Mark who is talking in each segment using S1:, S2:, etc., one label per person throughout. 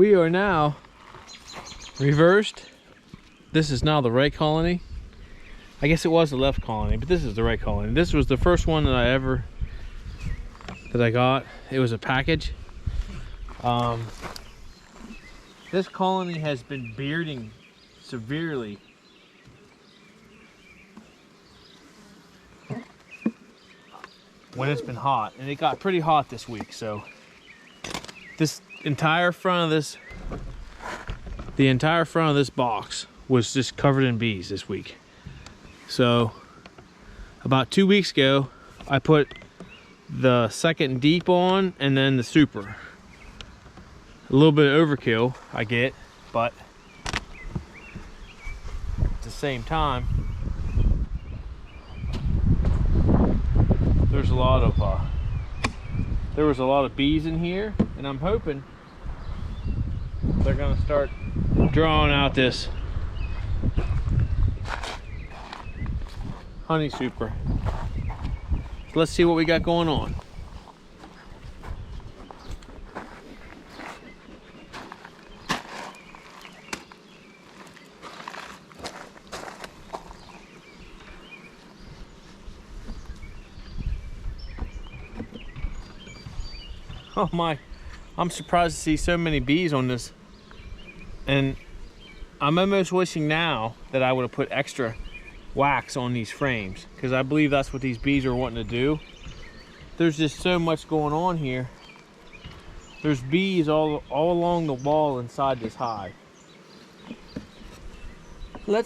S1: We are now reversed. This is now the right colony. I guess it was the left colony, but this is the right colony. This was the first one that I got. It was a package. This colony has been bearding severely. When it's been hot, and it got pretty hot this week, so this entire front of this, the entire front of this box was just covered in bees this week. So about 2 weeks ago, I put the second deep on and then the super. A little bit of overkill I get, but at the same time, there was a lot of bees in here, and I'm hoping they're gonna start drawing out this honey super. So let's see what we got going on. Oh my, I'm surprised to see so many bees on this. And I'm almost wishing now that I would have put extra wax on these frames, because I believe that's what these bees are wanting to do. There's just so much going on here. There's bees all along the wall inside this hive. We're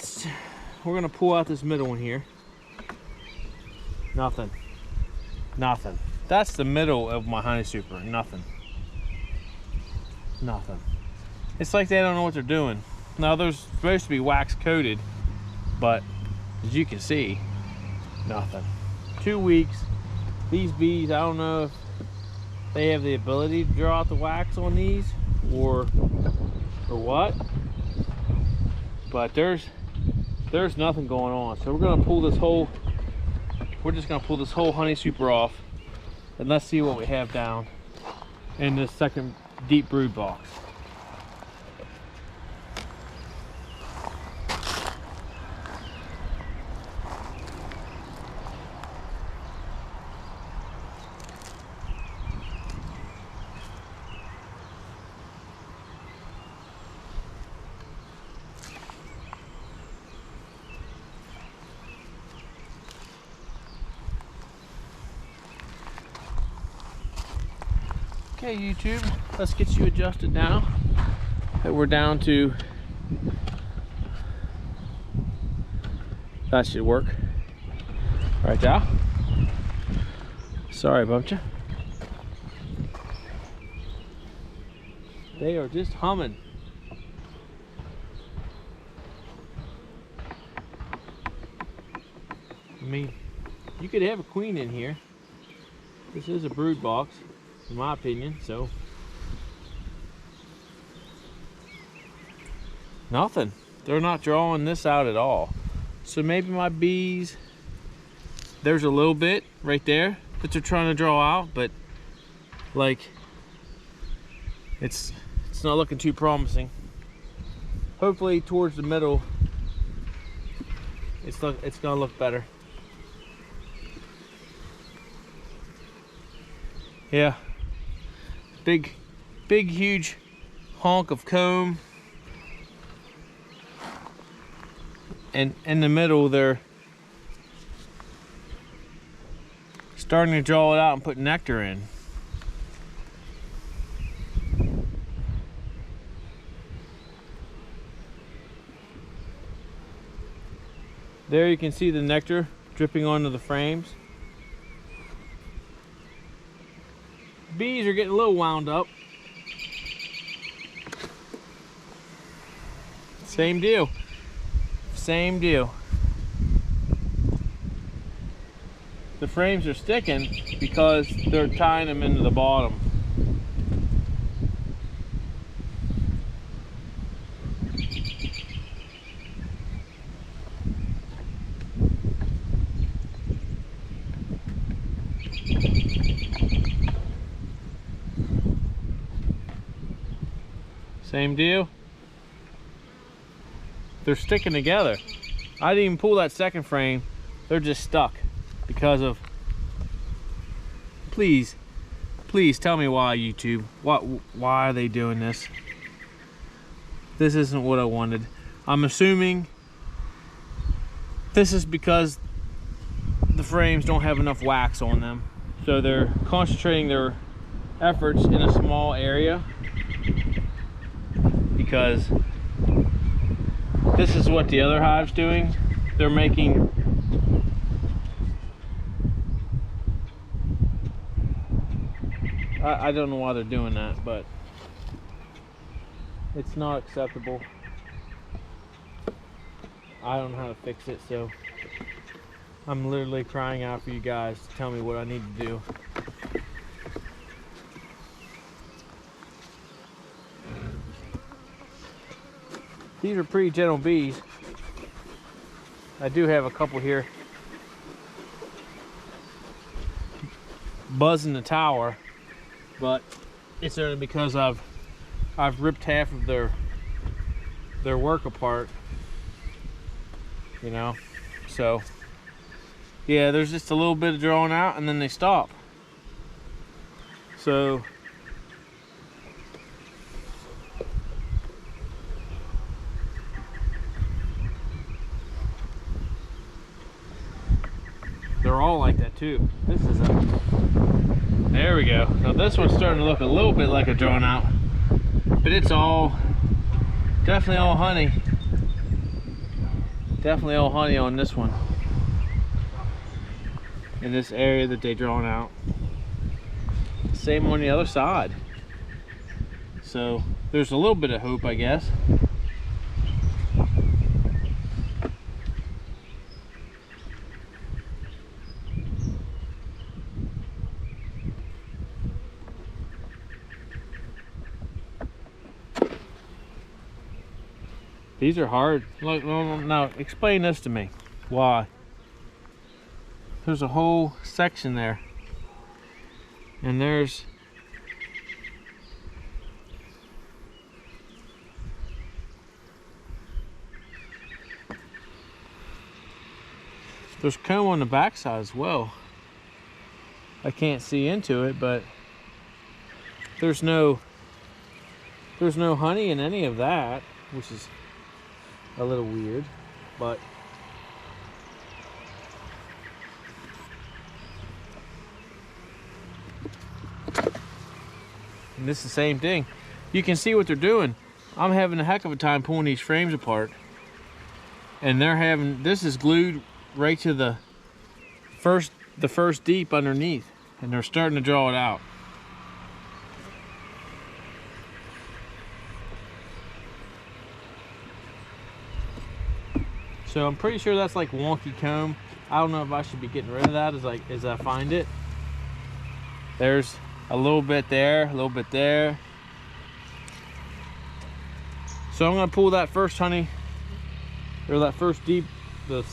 S1: gonna pull out this middle one here. Nothing. That's the middle of my honey super. Nothing. It's like they don't know what they're doing. Now there's supposed to be wax coated, but as you can see, nothing. 2 weeks. These bees, I don't know if they have the ability to draw out the wax on these or what, but there's nothing going on. So we're just gonna pull this whole honey super off, and let's see what we have down in this second deep brood box. Okay, YouTube, let's get you adjusted now. We're down to, that should work. Right, Al? Sorry, bumped you. They are just humming. I mean, you could have a queen in here. This is a brood box, in my opinion, so. Nothing. They're not drawing this out at all. So maybe my bees, there's a little bit right there that they're trying to draw out, but like, it's not looking too promising. Hopefully towards the middle, it's gonna look better. Yeah, big huge honk of comb, and in the middle they're starting to draw it out and put nectar in. There you can see the nectar dripping onto the frames. Bees are getting a little wound up. Same deal. The frames are sticking because they're tying them into the bottom. Same deal. They're sticking together. I didn't even pull that second frame. They're just stuck because of, please tell me why, YouTube. Why are they doing this? This isn't what I wanted. I'm assuming this is because the frames don't have enough wax on them. So they're concentrating their efforts in a small area, because this is what the other hive's doing. They're making I don't know why they're doing that, but it's not acceptable. I don't know how to fix it, so I'm literally crying out for you guys to tell me what I need to do. These are pretty gentle bees. I do have a couple here buzzing the tower, but it's only because I've ripped half of their work apart, you know. So yeah, there's just a little bit of drawing out and then they stop. So they're all like that too. This is there we go. So this one's starting to look a little bit like a drawn out, but it's definitely all honey. Definitely all honey on this one. In this area that they drawn out. Same on the other side. So there's a little bit of hope, I guess. These are hard. Look, now explain this to me. Why? There's a whole section there, and there's comb on the backside as well. I can't see into it, but there's no honey in any of that, which is a little weird, but and this is the same thing. You can see what they're doing. I'm having a heck of a time pulling these frames apart, and this is glued right to the first deep underneath, and they're starting to draw it out. So I'm pretty sure that's like wonky comb. I don't know if I should be getting rid of that as I find it. There's a little bit there, a little bit there. So I'm gonna pull that first honey, or that first deep, I'm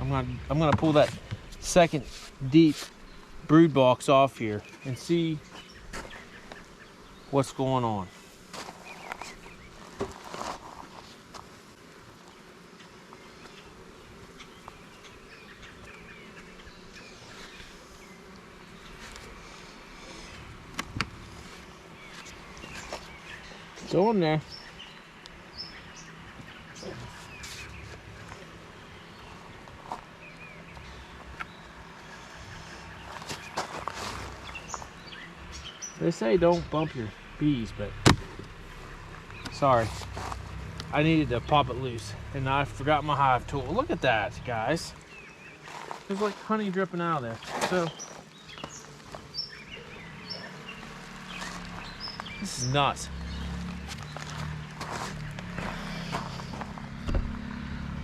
S1: gonna pull that second deep brood box off here and see what's going on. Go in there. They say don't bump your bees, but sorry. I needed to pop it loose, and I forgot my hive tool. Look at that, guys. There's like honey dripping out of there. So this is nuts.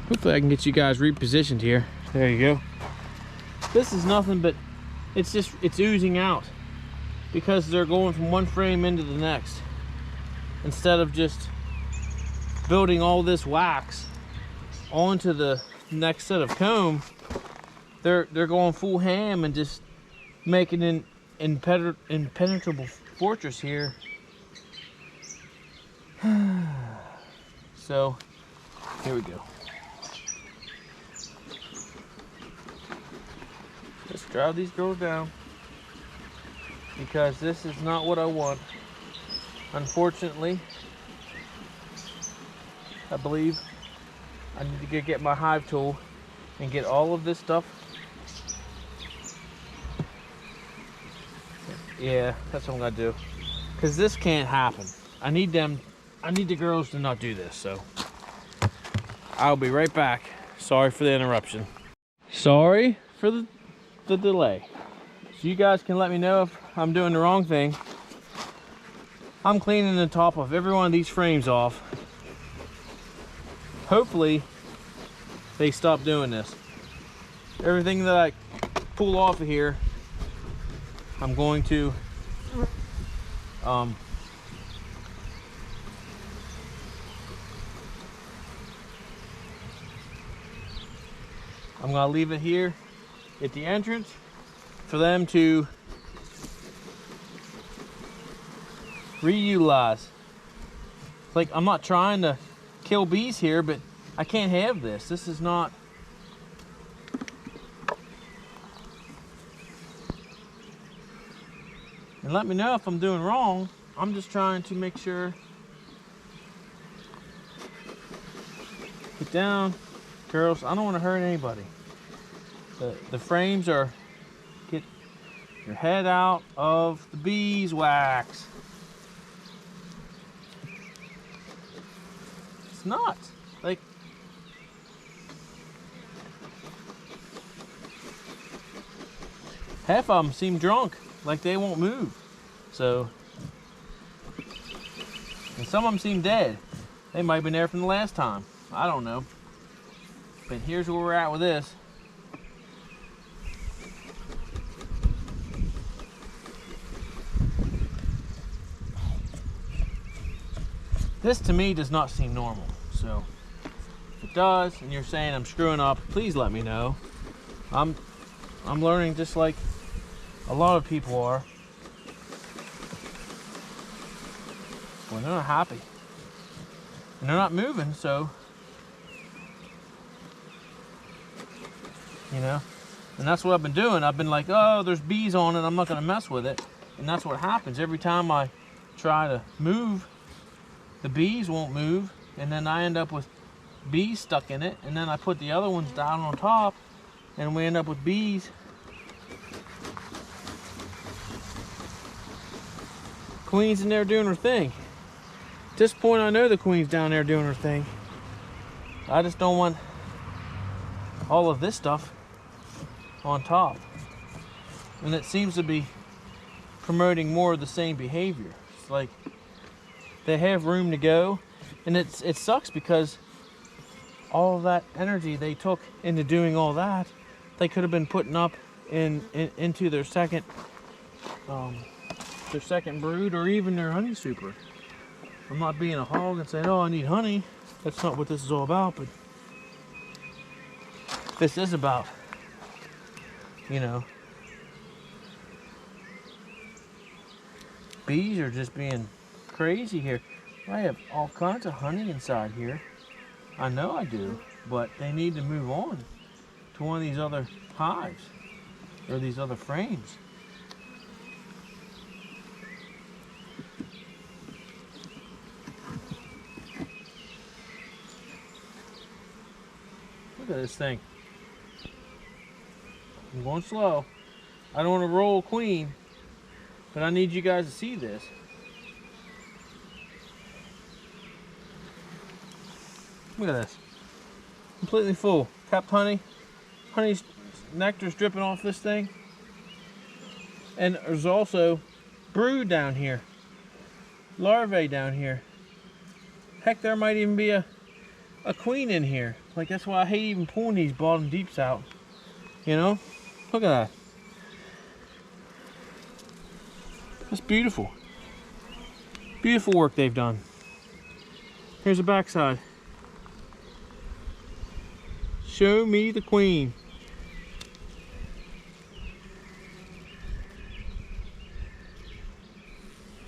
S1: Hopefully I can get you guys repositioned here. There you go. This is nothing but, it's oozing out because they're going from one frame into the next. Instead of just building all this wax onto the next set of comb, they're going full ham and just making an impenetrable fortress here So, here we go. Let's drive these girls down, because this is not what I want. Unfortunately, I believe I need to go get my hive tool and get all of this stuff. Yeah, that's what I'm gonna do. Because this can't happen. I need the girls to not do this, so I'll be right back. Sorry for the interruption. Sorry for the delay. So you guys can let me know if I'm doing the wrong thing. I'm cleaning the top of every one of these frames off. Hopefully they stop doing this. Everything that I pull off of here, I'm going to I'm gonna leave it here at the entrance for them to reutilize. Like, I'm not trying to kill bees here, but I can't have this. This is not. And let me know if I'm doing wrong. I'm just trying to make sure. Get down, girls. I don't want to hurt anybody. The frames are, get your head out of the beeswax. It's not like, half of them seem drunk, like they won't move. So, and some of them seem dead. They might have been there from the last time. I don't know. But here's where we're at with this. This to me does not seem normal. So if it does, and you're saying I'm screwing up, please let me know. I'm learning just like a lot of people are. When they're not happy. And they're not moving, so, you know, and that's what I've been doing. I've been like, oh, there's bees on it, I'm not gonna mess with it. And that's what happens. Every time I try to move, the bees won't move, and then I end up with bees stuck in it, and then I put the other ones down on top, and we end up with bees. Queen's in there doing her thing. At this point, I know the queen's down there doing her thing. I just don't want all of this stuff on top. And it seems to be promoting more of the same behavior. It's like they have room to go, and it sucks because all of that energy they took into doing all that, they could have been putting up into their second brood, or even their honey super. I'm not being a hog and saying, oh, I need honey. That's not what this is all about, but this is about, you know, bees are just being crazy here. I have all kinds of honey inside here. I know I do, but they need to move on to one of these other hives or these other frames. Look at this thing. I'm going slow. I don't want to roll queen, but I need you guys to see this. Look at this. Completely full. Capped honey. Honey's nectar's dripping off this thing. And there's also brood down here. Larvae down here. Heck, there might even be a queen in here. Like, that's why I hate even pulling these bottom deeps out. You know? Look at that. That's beautiful. Beautiful work they've done. Here's the backside. Show me the queen.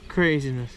S1: Craziness.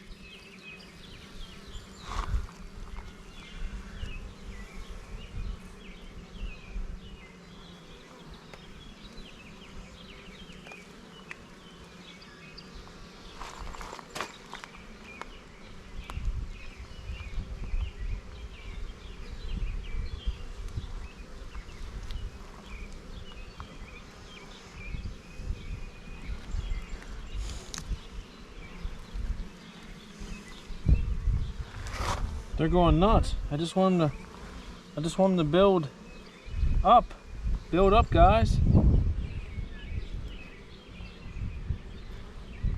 S1: They're going nuts. I just want them to build up. Build up, guys.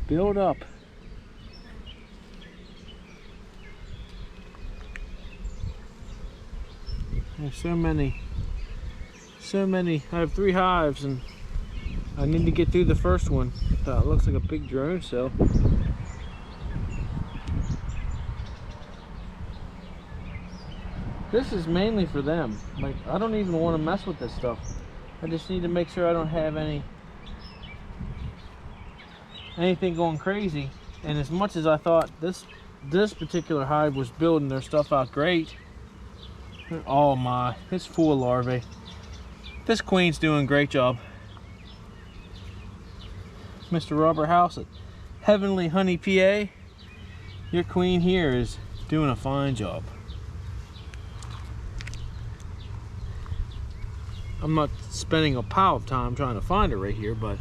S1: Build up. There's so many. I have 3 hives and I need to get through the first one. It looks like a big drone cell. This is mainly for them. Like, I don't even want to mess with this stuff. I just need to make sure I don't have anything going crazy. And as much as I thought this particular hive was building their stuff out great, oh my, it's full of larvae. This queen's doing a great job. Mr. Robert House at Heavenly Honey, PA. Your queen here is doing a fine job. I'm not spending a pile of time trying to find her right here, but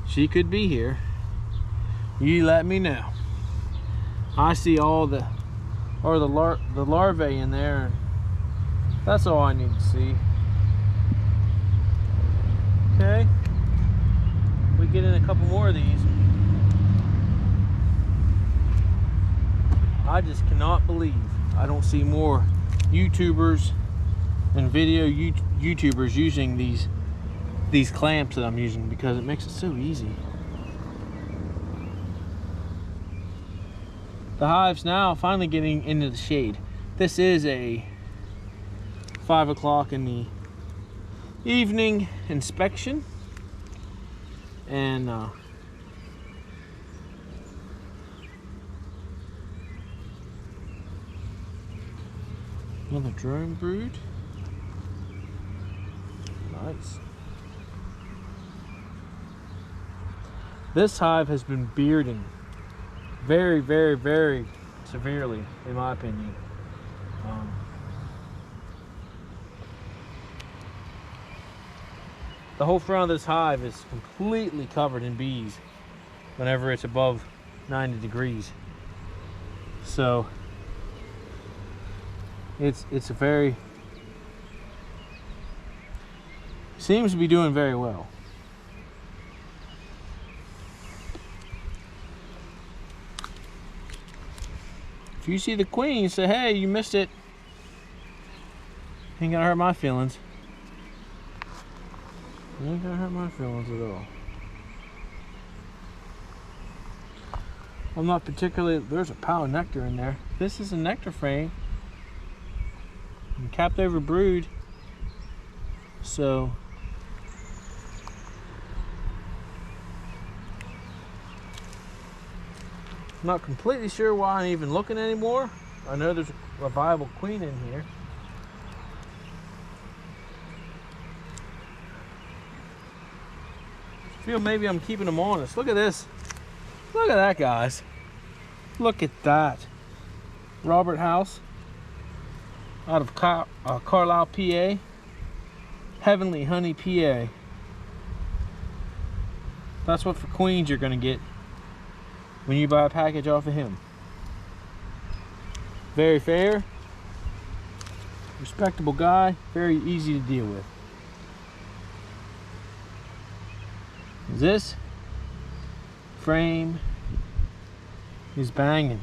S1: she could be here. You let me know. I see all the larvae in there, and that's all I need to see. Okay, we get in a couple more of these. I just cannot believe I don't see more YouTubers and video YouTubers using these clamps that I'm using, because it makes it so easy. The hive's now finally getting into the shade. This is a 5 o'clock in the evening inspection, and another drone brood. Nice. This hive has been bearding very, very, very severely, in my opinion. The whole front of this hive is completely covered in bees whenever it's above 90 degrees. So it's a very, seems to be doing very well. If you see the queen, say, hey, you missed it. Ain't gonna hurt my feelings. Ain't gonna hurt my feelings at all. I'm not particularly, there's a pile of nectar in there. This is a nectar frame. And capped over brood. So I'm not completely sure why I'm even looking anymore. I know there's a viable queen in here. I feel maybe I'm keeping them honest. Look at this. Look at that, guys. Look at that. Robert House out of Carlisle, PA. Heavenly Honey, PA. That's what for queens you're gonna get when you buy a package off of him. Very fair, respectable guy, very easy to deal with. This frame is banging.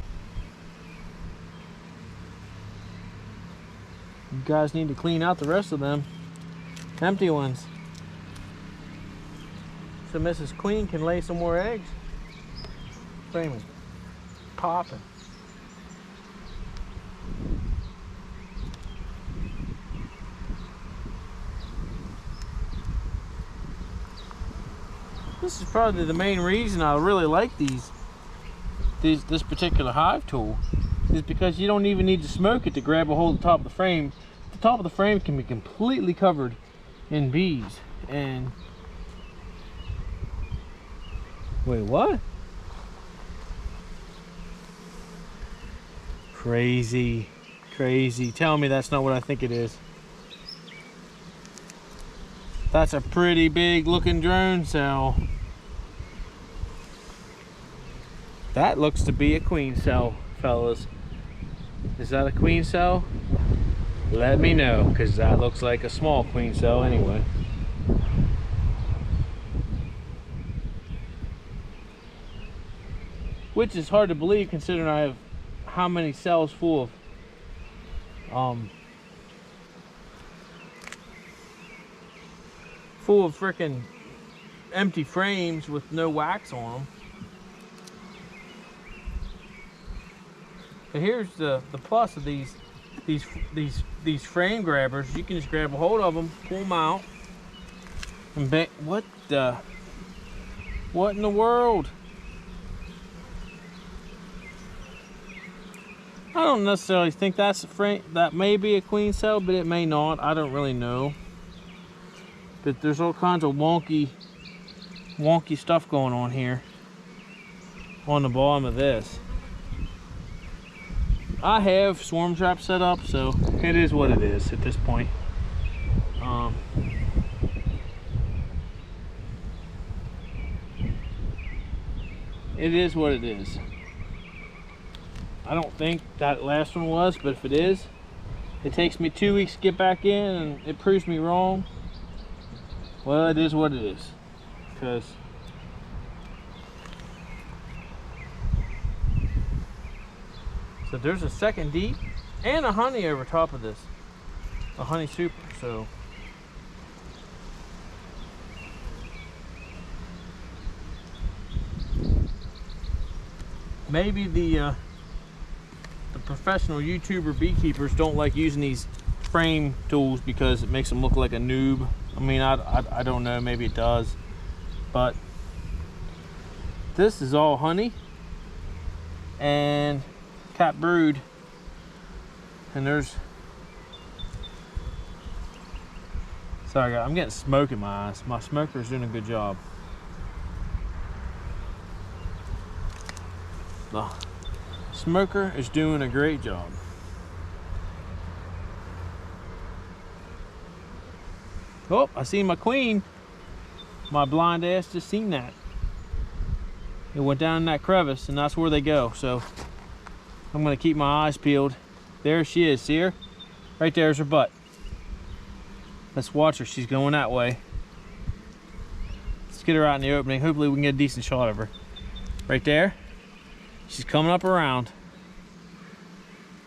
S1: You guys need to clean out the rest of them empty ones, so Mrs. Queen can lay some more eggs. Frame is popping. This is probably the main reason I really like this particular hive tool, is because you don't even need to smoke it to grab a hold of the top of the frame. The top of the frame can be completely covered in bees. And wait, what? Crazy, crazy. Tell me that's not what I think it is. That's a pretty big looking drone cell. That looks to be a queen cell, fellas. Is that a queen cell? Let me know, because that looks like a small queen cell anyway. Which is hard to believe considering I have how many cells full of freaking empty frames with no wax on them. But here's the plus of these frame grabbers. You can just grab a hold of them, pull them out, and what in the world? I don't necessarily think that's a frame. That may be a queen cell, but it may not. I don't really know. But there's all kinds of wonky stuff going on here on the bottom of this. I have swarm trap set up, so it is what it is at this point. It is what it is. I don't think that last one was, but if it is, it takes me 2 weeks to get back in and it proves me wrong. Well, it is what it is. Because so there's a second deep and a honey over top of this. A honey super, so maybe the professional YouTuber beekeepers don't like using these frame tools because it makes them look like a noob. I mean, I don't know, maybe it does, but this is all honey and cap brood, and there's, sorry guys, I'm getting smoke in my eyes. My smoker is doing a good job. The smoker is doing a great job. Oh, I seen my queen. My blind ass just seen that. It went down in that crevice, and that's where they go. So I'm gonna keep my eyes peeled. There she is, see her? Right there's her butt. Let's watch her, she's going that way. Let's get her out in the opening. Hopefully we can get a decent shot of her. Right there. She's coming up around.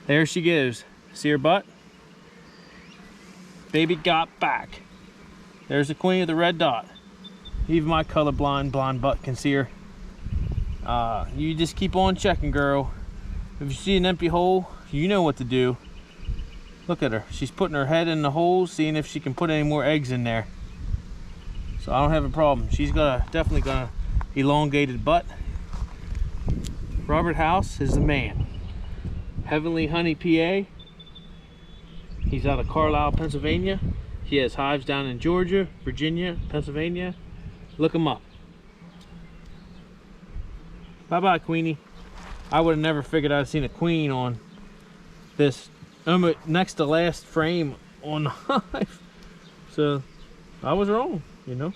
S1: There she goes. See her butt? Baby got back. There's the queen with the red dot. Even my colorblind blonde butt can see her. You just keep on checking, girl. If you see an empty hole, you know what to do. Look at her. She's putting her head in the holes, seeing if she can put any more eggs in there. So I don't have a problem. She's definitely got a elongated butt. Robert House is the man. Heavenly Honey, PA. He's out of Carlisle, Pennsylvania. He has hives down in Georgia, Virginia, Pennsylvania. Look him up. Bye-bye, Queenie. I would have never figured I'd seen a queen on this next to last frame on the hive. So I was wrong, you know.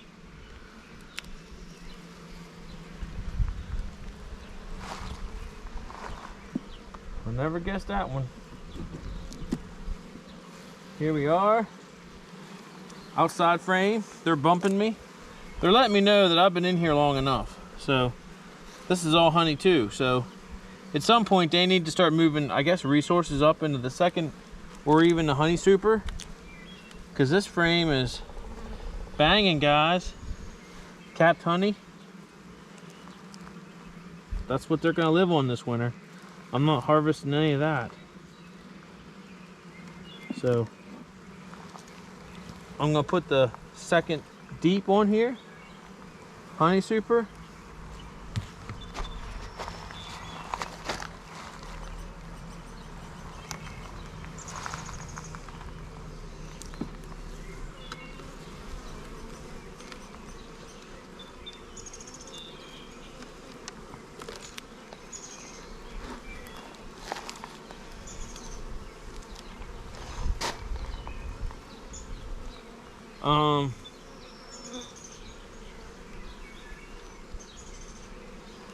S1: I never guessed that one. Here we are. Outside frame. They're bumping me. They're letting me know that I've been in here long enough. So this is all honey too. So at some point they need to start moving, I guess, resources up into the second or even the honey super. Because this frame is banging, guys. Capped honey. That's what they're gonna live on this winter. I'm not harvesting any of that. So I'm gonna put the second deep on here. Honey super.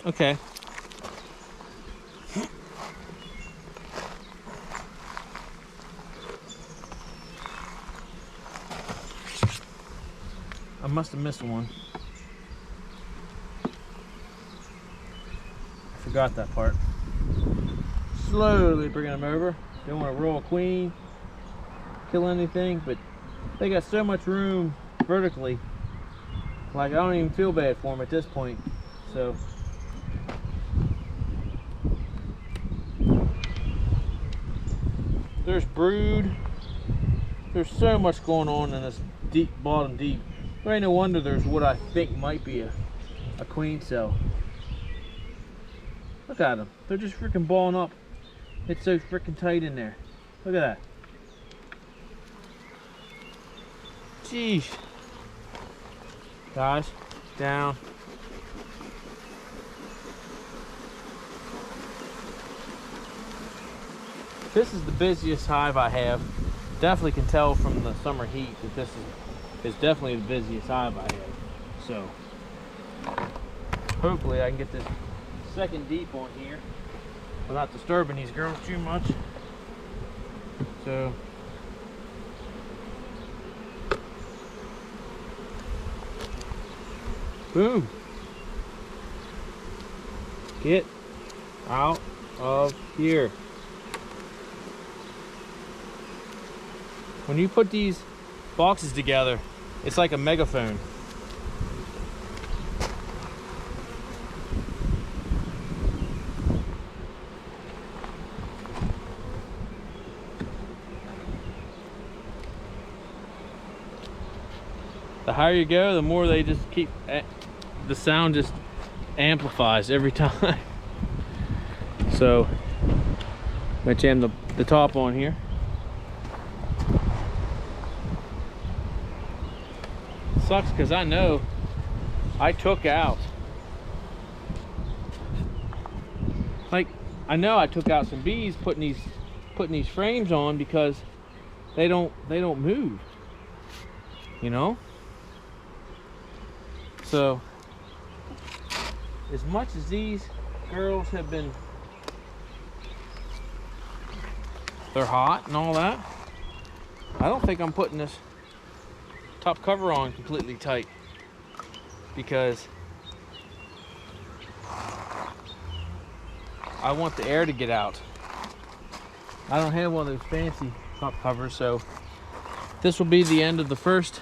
S1: Okay. must have missed one. I forgot that part. Slowly bringing them over. Don't want to roll a queen, kill anything, but they got so much room vertically. Like, I don't even feel bad for them at this point. So there's brood. There's so much going on in this deep, bottom deep. There ain't no wonder there's what I think might be a queen cell. Look at them. They're just freaking balling up. It's so freaking tight in there. Look at that. Jeez. Guys, down. This is the busiest hive I have. Definitely can tell from the summer heat that this is definitely the busiest hive I have. So hopefully I can get this second deep on here without disturbing these girls too much. So boom. Get out of here. When you put these boxes together, it's like a megaphone. The higher you go, the more they just keep, the sound just amplifies every time. So, I'm gonna jam the top on here. Sucks because I know I took out, like, I know I took out some bees putting these frames on because they don't move, you know. So as much as these girls have been, they're hot and all that, I don't think I'm putting this top cover on completely tight because I want the air to get out. I don't have one of those fancy top covers, so this will be the end of the first